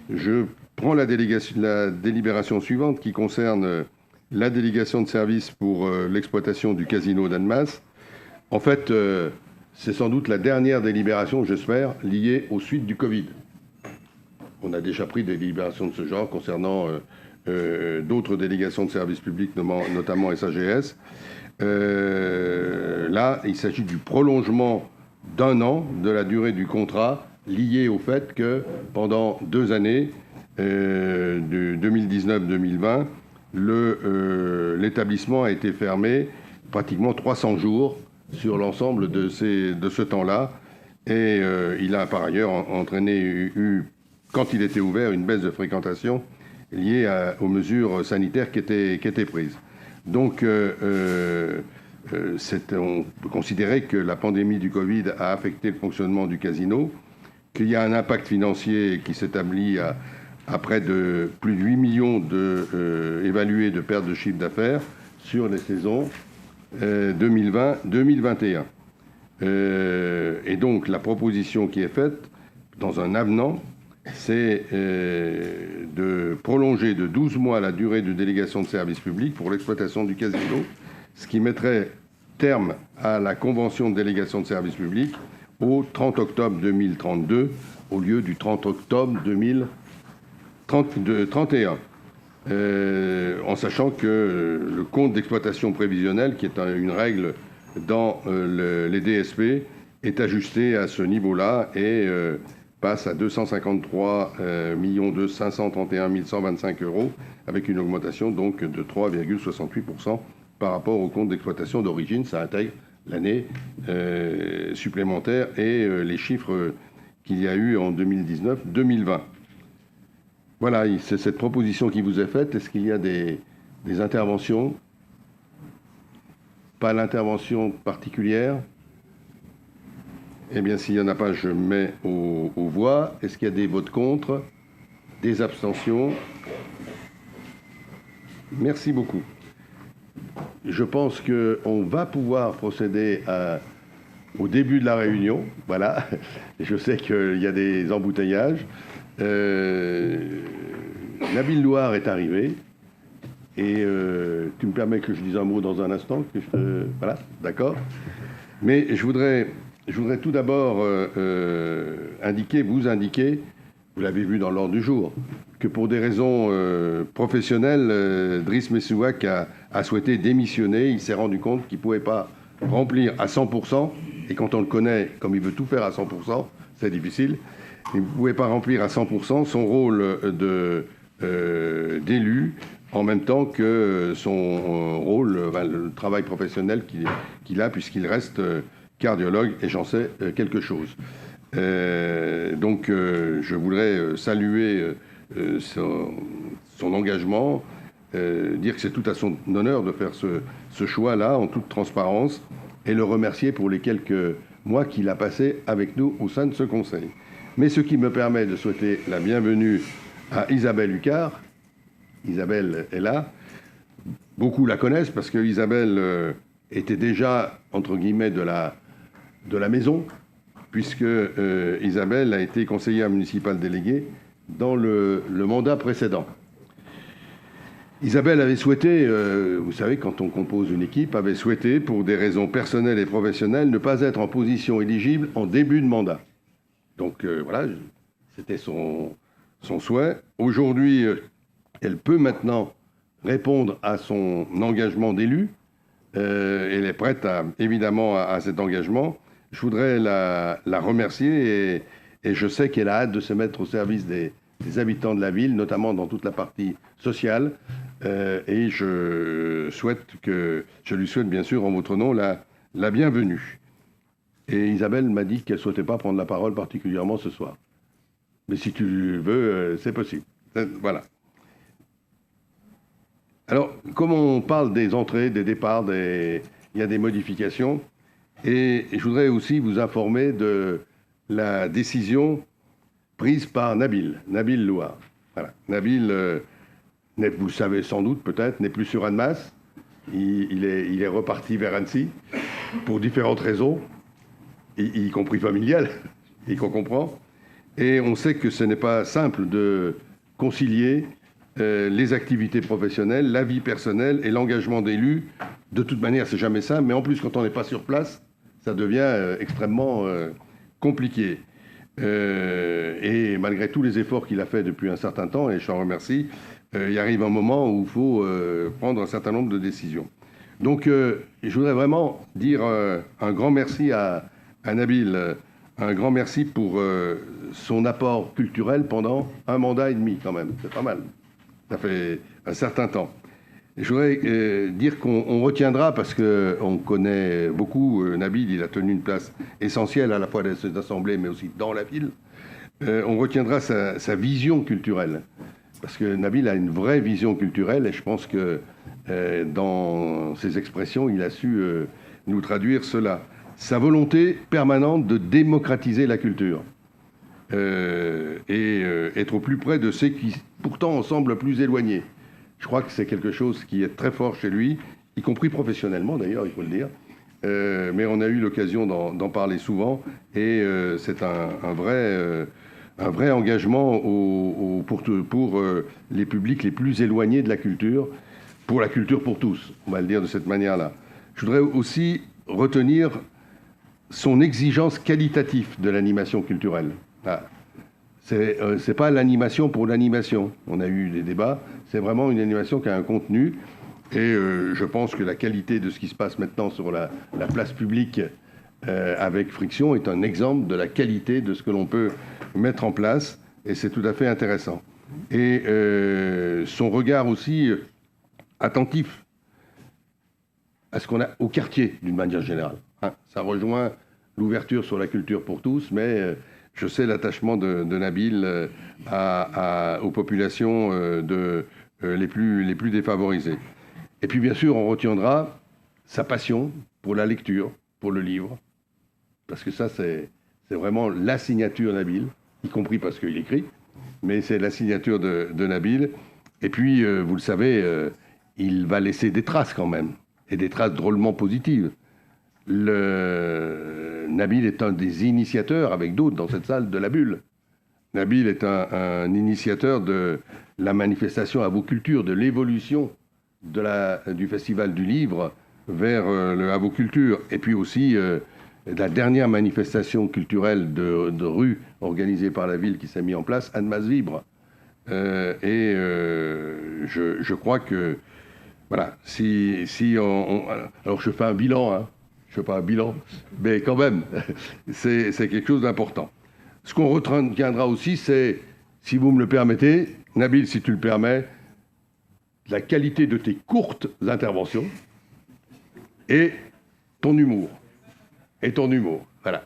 Je prends la délibération suivante qui concerne la délégation de service pour l'exploitation du casino d'Annemasse. En fait, c'est sans doute la dernière délibération, j'espère, liée aux suites du Covid. On a déjà pris des délibérations de ce genre concernant d'autres délégations de services publics, notamment SAGS. Là, il s'agit du prolongement d'1 an de la durée du contrat lié au fait que pendant 2 années, de 2019-2020, l'établissement a été fermé pratiquement 300 jours sur l'ensemble de ce temps-là. Et il a par ailleurs entraîné, quand il était ouvert, une baisse de fréquentation liée aux mesures sanitaires qui étaient prises. Donc, on peut considérer que la pandémie du Covid a affecté le fonctionnement du casino, qu'il y a un impact financier qui s'établit à près de plus de 8 millions évalués de pertes de chiffre d'affaires sur les saisons 2020-2021. Et donc, la proposition qui est faite dans un avenant, c'est de prolonger de 12 mois la durée de délégation de service public pour l'exploitation du casino, ce qui mettrait terme à la convention de délégation de service public au 30 octobre 2032 au lieu du 30 octobre 2031. En sachant que le compte d'exploitation prévisionnel, qui est une règle dans les DSP, est ajusté à ce niveau-là et passe à 253 531 125 €, avec une augmentation donc de 3,68% par rapport au compte d'exploitation d'origine. Ça intègre l'année supplémentaire et les chiffres qu'il y a eu en 2019-2020. Voilà, c'est cette proposition qui vous est faite. Est-ce qu'il y a des interventions? Pas d'intervention particulière? Eh bien, s'il n'y en a pas, je mets aux voix. Est-ce qu'il y a des votes contre? Des abstentions? Merci beaucoup. Je pense qu'on va pouvoir procéder au début de la réunion. Voilà. Je sais qu'il y a des embouteillages. Nabil Louard est arrivé. Et tu me permets que je dise un mot dans un instant, voilà, d'accord. Mais je voudrais tout d'abord vous indiquer, vous l'avez vu dans l'ordre du jour, que pour des raisons professionnelles, Driss Messouak a souhaité démissionner. Il s'est rendu compte qu'il ne pouvait pas remplir à 100%, et quand on le connaît, comme il veut tout faire à 100%, c'est difficile. Il ne pouvait pas remplir à 100% son rôle d'élu, en même temps que son rôle, le travail professionnel qu'il a, puisqu'il reste cardiologue, et j'en sais quelque chose. Donc, je voudrais saluer son engagement, dire que c'est tout à son honneur de faire ce choix-là, en toute transparence, et le remercier pour les quelques mois qu'il a passés avec nous au sein de ce conseil. Mais ce qui me permet de souhaiter la bienvenue à Isabelle Hucard. Isabelle est là. Beaucoup la connaissent parce que Isabelle était déjà, entre guillemets, de la maison, puisque Isabelle a été conseillère municipale déléguée dans le mandat précédent. Isabelle avait souhaité, vous savez, quand on compose une équipe, avait souhaité, pour des raisons personnelles et professionnelles, ne pas être en position éligible en début de mandat. Donc voilà, c'était son souhait. Aujourd'hui, elle peut maintenant répondre à son engagement d'élu. Elle est prête, évidemment, à cet engagement. Je voudrais la remercier et je sais qu'elle a hâte de se mettre au service des habitants de la ville, notamment dans toute la partie sociale. Et je lui souhaite, bien sûr, en votre nom, la bienvenue. Et Isabelle m'a dit qu'elle ne souhaitait pas prendre la parole particulièrement ce soir. Mais si tu veux, c'est possible. Voilà. Alors, comme on parle des entrées, des départs, il y a des modifications. Et je voudrais aussi vous informer de la décision prise par Nabil Louard. Voilà. Nabil, vous le savez sans doute peut-être, n'est plus sur Annemasse. Il est reparti vers Annecy pour différentes raisons, y compris familiales, et qu'on comprend. Et on sait que ce n'est pas simple de concilier les activités professionnelles, la vie personnelle et l'engagement d'élus. De toute manière, c'est jamais simple, mais en plus, quand on n'est pas sur place, ça devient extrêmement compliqué. Et malgré tous les efforts qu'il a fait depuis un certain temps, et je t'en remercie, il arrive un moment où il faut prendre un certain nombre de décisions. Donc, je voudrais vraiment dire un grand merci à Nabil, un grand merci pour son apport culturel pendant un mandat et demi, quand même. C'est pas mal. Ça fait un certain temps. Et je voudrais dire qu'on retiendra, parce qu'on connaît beaucoup Nabil, il a tenu une place essentielle à la fois dans cette assemblée, mais aussi dans la ville. On retiendra sa vision culturelle. Parce que Nabil a une vraie vision culturelle, et je pense que dans ses expressions, il a su nous traduire cela. Sa volonté permanente de démocratiser la culture et être au plus près de ceux qui, pourtant, en semblent plus éloignés. Je crois que c'est quelque chose qui est très fort chez lui, y compris professionnellement d'ailleurs, il faut le dire. Mais on a eu l'occasion d'en parler souvent, et c'est un vrai engagement pour les publics les plus éloignés de la culture, pour la culture pour tous, on va le dire de cette manière-là. Je voudrais aussi retenir son exigence qualitative de l'animation culturelle. Ah. C'est pas l'animation pour l'animation. On a eu des débats. C'est vraiment une animation qui a un contenu. Et je pense que la qualité de ce qui se passe maintenant sur la place publique avec Friction est un exemple de la qualité de ce que l'on peut mettre en place. Et c'est tout à fait intéressant. Et son regard aussi attentif à ce qu'on a au quartier, d'une manière générale. Hein. Ça rejoint l'ouverture sur la culture pour tous, mais je sais l'attachement de Nabil aux populations les plus défavorisées. Et puis, bien sûr, on retiendra sa passion pour la lecture, pour le livre, parce que ça, c'est vraiment la signature Nabil, y compris parce qu'il écrit, mais c'est la signature de Nabil. Et puis, vous le savez, il va laisser des traces quand même, et des traces drôlement positives. Nabil est un des initiateurs, avec d'autres dans cette salle, de la bulle. Nabil est un initiateur de la manifestation Avoculture, de l'évolution du Festival du Livre vers le Avoculture. Et puis aussi la dernière manifestation culturelle de rue organisée par la ville qui s'est mise en place, Annemasse Vibre. Je crois que, voilà, alors je fais un bilan, hein. Je ne fais pas un bilan, mais quand même, c'est quelque chose d'important. Ce qu'on retiendra aussi, c'est, si vous me le permettez, Nabil, si tu le permets, la qualité de tes courtes interventions et ton humour. Voilà.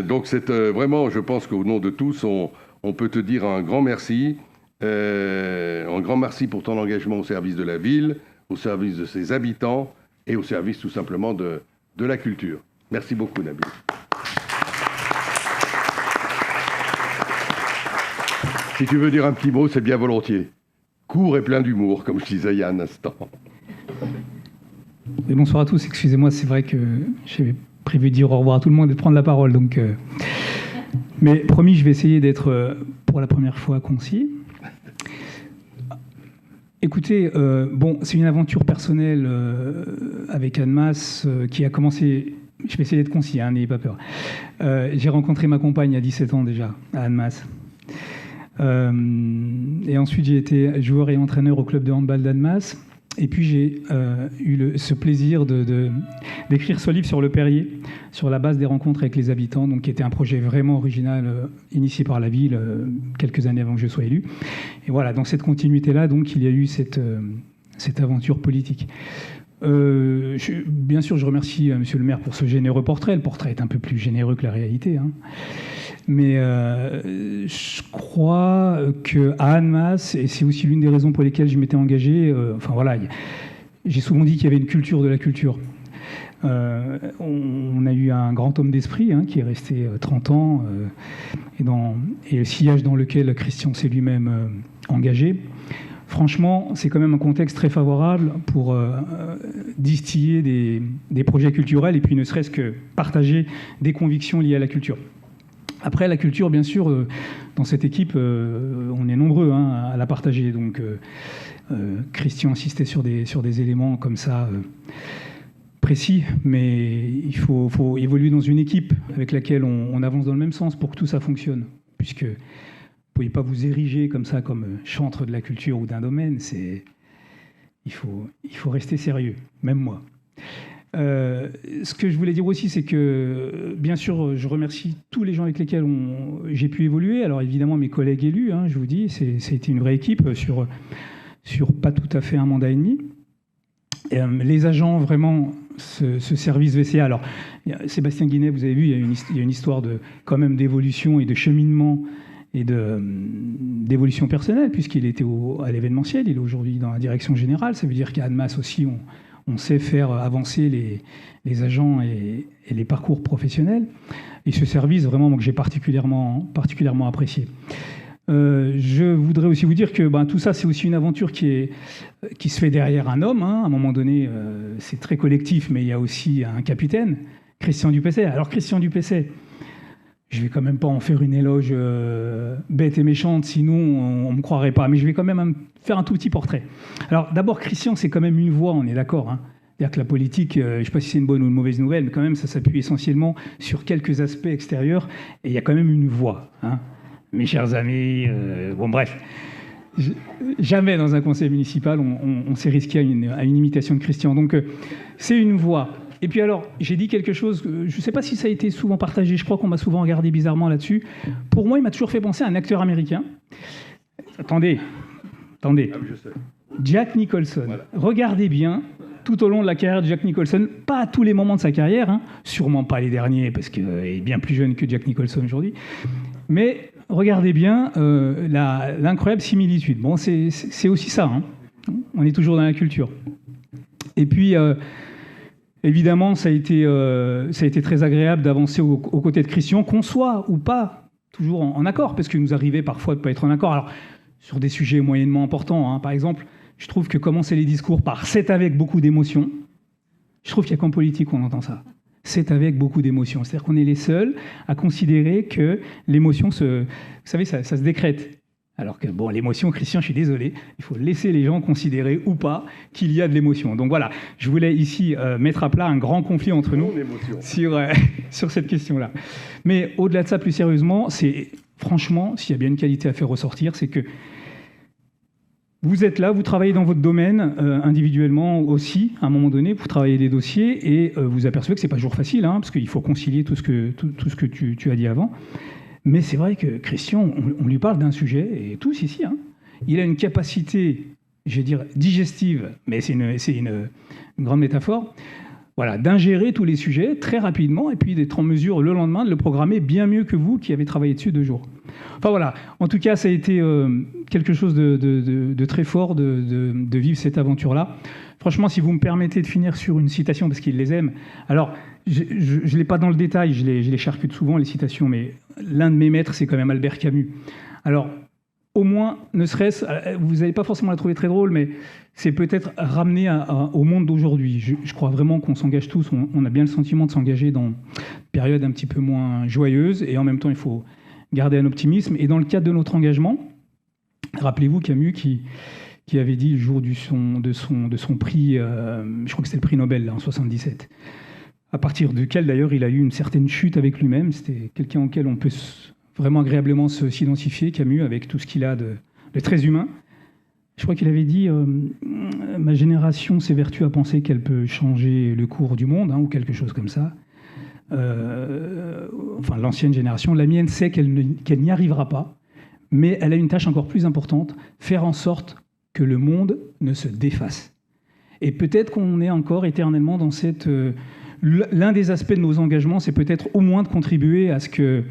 Donc c'est vraiment, je pense qu'au nom de tous, on peut te dire un grand merci. Un grand merci pour ton engagement au service de la ville, au service de ses habitants, et au service tout simplement de la culture. Merci beaucoup, Nabil. Si tu veux dire un petit mot, c'est bien volontiers. Court et plein d'humour, comme je disais il y a un instant. Et bonsoir à tous, excusez-moi, c'est vrai que j'avais prévu de dire au revoir à tout le monde et de prendre la parole. Donc, mais promis, je vais essayer d'être pour la première fois concis. Écoutez, bon, c'est une aventure personnelle avec Annemasse qui a commencé... Je vais essayer d'être concis, hein, n'ayez pas peur. J'ai rencontré ma compagne à 17 ans déjà, à Annemasse. Et ensuite, j'ai été joueur et entraîneur au club de handball d'Annemasse. Et puis, j'ai eu ce plaisir d'écrire ce livre sur le Perrier, sur la base des rencontres avec les habitants, donc, qui était un projet vraiment original, initié par la ville, quelques années avant que je sois élu. Et voilà, dans cette continuité-là, donc, il y a eu cette aventure politique. Bien sûr, je remercie Monsieur le maire pour ce généreux portrait. Le portrait est un peu plus généreux que la réalité, hein. Mais je crois qu'à Annemasse, et c'est aussi l'une des raisons pour lesquelles je m'étais engagé, enfin voilà, j'ai souvent dit qu'il y avait une culture de la culture. On a eu un grand homme d'esprit, hein, qui est resté 30 ans, et le sillage dans lequel Christian s'est lui-même engagé. Franchement, c'est quand même un contexte très favorable pour distiller des projets culturels et puis ne serait-ce que partager des convictions liées à la culture. Après, la culture, bien sûr, dans cette équipe, on est nombreux à la partager. Donc, Christian insistait sur des éléments comme ça précis, mais il faut évoluer dans une équipe avec laquelle on avance dans le même sens pour que tout ça fonctionne. Puisque vous ne pouvez pas vous ériger comme ça, comme chantre de la culture ou d'un domaine. Il faut rester sérieux, même moi. Ce que je voulais dire aussi, c'est que, bien sûr, je remercie tous les gens avec lesquels j'ai pu évoluer. Alors, évidemment, mes collègues élus, je vous dis, c'était une vraie équipe sur pas tout à fait un mandat et demi. Les agents, vraiment, ce service VCA. Alors, Sébastien Guinet, vous avez vu, il y a une histoire quand même d'évolution et de cheminement et d'évolution personnelle, puisqu'il était à l'événementiel, il est aujourd'hui dans la direction générale. Ça veut dire qu'à Annemasse aussi, on sait faire avancer les agents et les parcours professionnels. Et ce service, vraiment, que j'ai particulièrement apprécié. Je voudrais aussi vous dire que tout ça, c'est aussi une aventure qui se fait derrière un homme. À un moment donné, c'est très collectif, mais il y a aussi un capitaine, Christian Dupessay. Alors, Christian Dupessay, je ne vais quand même pas en faire une éloge bête et méchante, sinon on ne me croirait pas. Mais je vais quand même faire un tout petit portrait. Alors d'abord, Christian, c'est quand même une voix, on est d'accord. C'est-à-dire que la politique, je ne sais pas si c'est une bonne ou une mauvaise nouvelle, mais quand même, ça s'appuie essentiellement sur quelques aspects extérieurs. Et il y a quand même une voix. Mes chers amis, bon bref. Jamais dans un conseil municipal, on s'est risqué à une imitation de Christian. Donc c'est une voix. Et puis alors, j'ai dit quelque chose, je ne sais pas si ça a été souvent partagé, je crois qu'on m'a souvent regardé bizarrement là-dessus. Pour moi, il m'a toujours fait penser à un acteur américain. Attendez. Je sais. Jack Nicholson. Voilà. Regardez bien, tout au long de la carrière de Jack Nicholson, pas à tous les moments de sa carrière, sûrement pas les derniers, parce qu'il est bien plus jeune que Jack Nicholson aujourd'hui, mais regardez bien l'incroyable similitude. Bon, c'est aussi ça, on est toujours dans la culture. Et puis... évidemment, ça a été très agréable d'avancer aux côtés de Christian, qu'on soit ou pas toujours en accord, parce qu'il nous arrivait parfois de ne pas être en accord. Alors, sur des sujets moyennement importants, par exemple, je trouve que commencer les discours par « c'est avec beaucoup d'émotion », je trouve qu'il n'y a qu'en politique qu'on entend ça. C'est avec beaucoup d'émotion. C'est-à-dire qu'on est les seuls à considérer que l'émotion, vous savez, ça se décrète. Alors que, l'émotion, Christian, je suis désolé, il faut laisser les gens considérer ou pas qu'il y a de l'émotion. Donc voilà, je voulais ici mettre à plat un grand conflit entre nous sur cette question-là. Mais au-delà de ça, plus sérieusement, franchement, s'il y a bien une qualité à faire ressortir, c'est que vous êtes là, vous travaillez dans votre domaine individuellement aussi, à un moment donné, pour travailler des dossiers, et vous apercevez que ce n'est pas toujours facile, parce qu'il faut concilier tout ce que tu as dit avant. Mais c'est vrai que Christian, on lui parle d'un sujet, et tous ici, il a une capacité, je vais dire, digestive, mais c'est une grande métaphore, voilà, d'ingérer tous les sujets très rapidement, et puis d'être en mesure le lendemain de le programmer bien mieux que vous qui avez travaillé dessus 2 jours. Enfin voilà, en tout cas, ça a été quelque chose de très fort de vivre cette aventure-là. Franchement, si vous me permettez de finir sur une citation, parce qu'il les aime, alors... Je ne l'ai pas dans le détail, je les charcute souvent, les citations, mais l'un de mes maîtres, c'est quand même Albert Camus. Alors, au moins, ne serait-ce, vous n'allez pas forcément la trouver très drôle, mais c'est peut-être ramener au monde d'aujourd'hui. Je crois vraiment qu'on s'engage tous, on a bien le sentiment de s'engager dans une période un petit peu moins joyeuse, et en même temps, il faut garder un optimisme. Et dans le cadre de notre engagement, rappelez-vous Camus qui avait dit le jour de son prix, je crois que c'était le prix Nobel, là, en 1977, à partir duquel, d'ailleurs, il a eu une certaine chute avec lui-même. C'était quelqu'un auquel on peut vraiment agréablement s'identifier, Camus, avec tout ce qu'il a de très humain. Je crois qu'il avait dit « Ma génération s'évertue à penser qu'elle peut changer le cours du monde, ou quelque chose comme ça. Enfin, l'ancienne génération. La mienne sait qu'elle n'y arrivera pas, mais elle a une tâche encore plus importante, faire en sorte que le monde ne se défasse. » Et peut-être qu'on est encore éternellement dans cette... L'un des aspects de nos engagements, c'est peut-être au moins de contribuer à ce que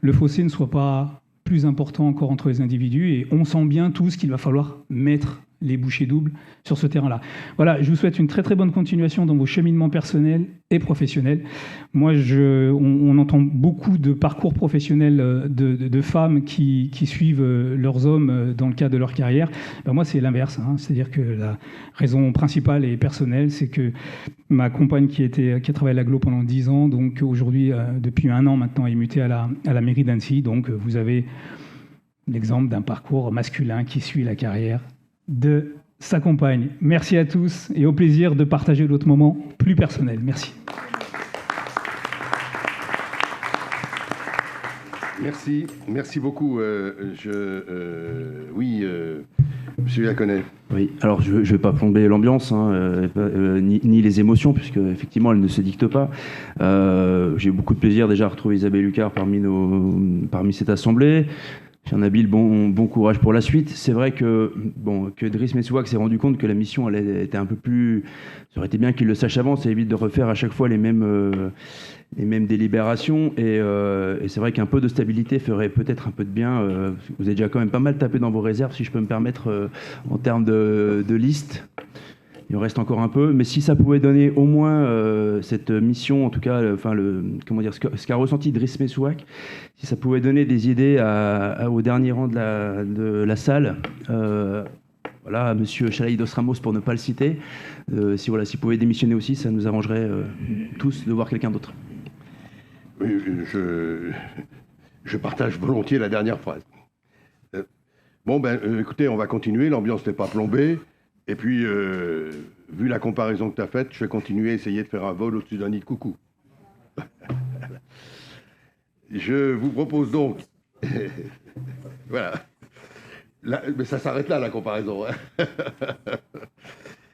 le fossé ne soit pas plus important encore entre les individus. Et on sent bien tous qu'il va falloir mettre les bouchées doubles sur ce terrain-là. Voilà, je vous souhaite une très très bonne continuation dans vos cheminements personnels et professionnels. Moi, on entend beaucoup de parcours professionnels de femmes qui suivent leurs hommes dans le cadre de leur carrière. Ben moi, c'est l'inverse, hein. C'est-à-dire que la raison principale et personnelle, c'est que ma compagne qui a travaillé à l'Aglo pendant 10 ans, donc aujourd'hui, depuis 1 an maintenant, est mutée à la mairie d'Annecy. Donc vous avez l'exemple d'un parcours masculin qui suit la carrière de sa compagne. Merci à tous et au plaisir de partager d'autres moments plus personnels. Merci. Merci beaucoup. Monsieur Iaconet. Oui, alors je ne vais pas plomber l'ambiance, hein, ni les émotions, puisque effectivement elles ne se dictent pas. J'ai eu beaucoup de plaisir déjà à retrouver Isabelle Lucard parmi cette assemblée. Jean Nabil, bon courage pour la suite. C'est vrai que Driss Messouak s'est rendu compte que la mission elle était un peu plus. Ça aurait été bien qu'il le sache avant, ça évite de refaire à chaque fois les mêmes délibérations. Et c'est vrai qu'un peu de stabilité ferait peut-être un peu de bien. Vous avez déjà quand même pas mal tapé dans vos réserves, si je peux me permettre, en termes de liste. Il en reste encore un peu, mais si ça pouvait donner au moins cette mission, en tout cas, ce qu'a ressenti Driss Messouak, si ça pouvait donner des idées au dernier rang de la salle, voilà, Monsieur Chalaïdos Ramos pour ne pas le citer, s'il pouvait démissionner aussi, ça nous arrangerait tous de voir quelqu'un d'autre. Oui, je partage volontiers la dernière phrase. Écoutez, on va continuer, l'ambiance n'est pas plombée. Et puis, vu la comparaison que tu as faite, je vais continuer à essayer de faire un vol au-dessus d'un nid de coucou. Je vous propose donc... voilà. Mais ça s'arrête là, la comparaison. Hein.